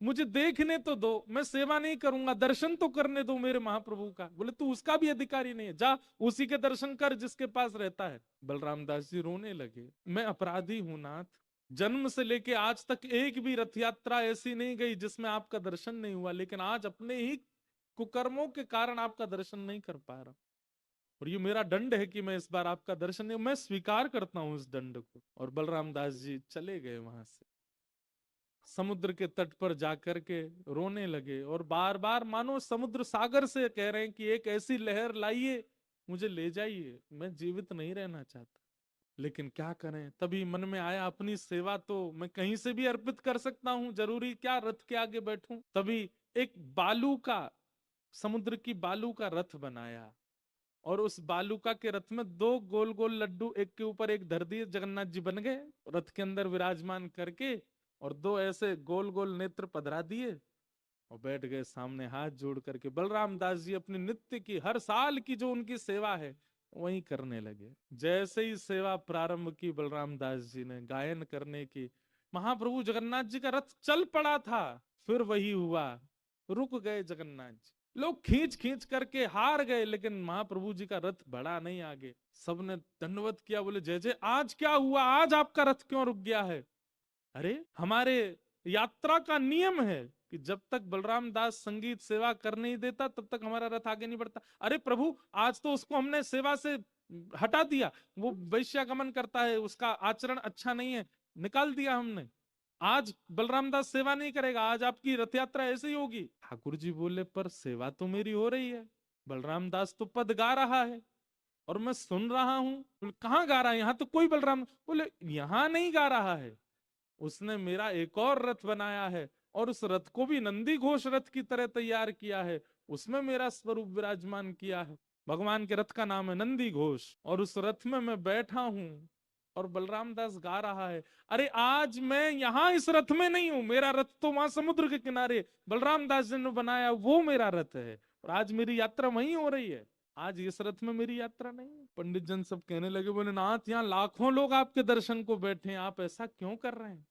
मुझे देखने तो दो, मैं सेवा नहीं करूंगा, दर्शन तो करने दो मेरे महाप्रभु का। बोले तू उसका भी अधिकारी नहीं है, जा उसी के दर्शन कर जिसके पास रहता है। बलराम दास जी रोने लगे, मैं अपराधी हूं नाथ, जन्म से लेके आज तक एक भी रथ यात्रा ऐसी नहीं गई जिसमें आपका दर्शन नहीं हुआ, लेकिन आज अपने ही कुकर्मों के कारण आपका दर्शन नहीं कर पा रहा, और ये मेरा दंड है कि मैं इस बार आपका दर्शन नहीं, मैं स्वीकार करता हूं इस दंड को। और बलराम दास जी चले गए वहां से, समुद्र के तट पर जाकर के रोने लगे, और बार बार मानो समुद्र सागर से कह रहे हैं कि एक ऐसी लहर लाइए, मुझे ले जाइए, मैं जीवित नहीं रहना चाहता। लेकिन क्या करें, तभी मन में आया अपनी सेवा तो मैं कहीं से भी अर्पित कर सकता हूं, जरूरी क्या रथ के आगे बैठूं। तभी एक बालू का, समुद्र की बालू का रथ बनाया, और उस बालूका के रथ में दो गोल गोल लड्डू एक के ऊपर एक धर दिए, जगन्नाथ जी बन गए रथ के अंदर विराजमान करके, और दो ऐसे गोल गोल नेत्र पधरा दिए और बैठ गए सामने हाथ जोड़ करके। बलराम दास जी अपनी नित्य की, हर साल की जो उनकी सेवा है वही करने लगे। जैसे ही सेवा प्रारंभ की बलराम दास जी ने गायन करने की, महाप्रभु जगन्नाथ जी का रथ चल पड़ा था, फिर वही हुआ, रुक गए जगन्नाथ जी, लोग खींच खींच करके हार गए, लेकिन महाप्रभु जी का रथ बढ़ा नहीं आगे। सबने दंडवत किया, बोले जय जय, आज क्या हुआ, आज आपका रथ क्यों रुक गया है? अरे हमारे यात्रा का नियम है कि जब तक बलराम दास संगीत सेवा कर नहीं देता तब तक हमारा रथ आगे नहीं बढ़ता। अरे प्रभु, आज तो उसको हमने सेवा से हटा दिया, वो वैश्यागमन करता है, उसका आचरण अच्छा नहीं है, निकाल दिया हमने, आज बलराम दास सेवा नहीं करेगा, आज आपकी रथ यात्रा ऐसे ही होगी। ठाकुर जी बोले पर सेवा तो मेरी हो रही है, बलराम दास तो पद गा रहा है और मैं सुन रहा हूं। बोले कहाँ गा रहा है, यहाँ तो कोई बलराम, बोले यहाँ नहीं गा रहा है, उसने मेरा एक और रथ बनाया है और उस रथ को भी नंदी घोष रथ की तरह तैयार किया है, उसमें मेरा स्वरूप विराजमान किया है। भगवान के रथ का नाम है नंदी घोष, और उस रथ में मैं बैठा हूं और बलराम दास गा रहा है। अरे आज मैं यहाँ इस रथ में नहीं हूं, मेरा रथ तो वहां समुद्र के किनारे बलराम दास जी ने बनाया, वो मेरा रथ है, और आज मेरी यात्रा वहीं हो रही है, आज इस रथ में मेरी यात्रा नहीं। पंडित जन सब कहने लगे, बोले नाथ यहाँ लाखों लोग आपके दर्शन को बैठे हैं, आप ऐसा क्यों कर रहे हैं?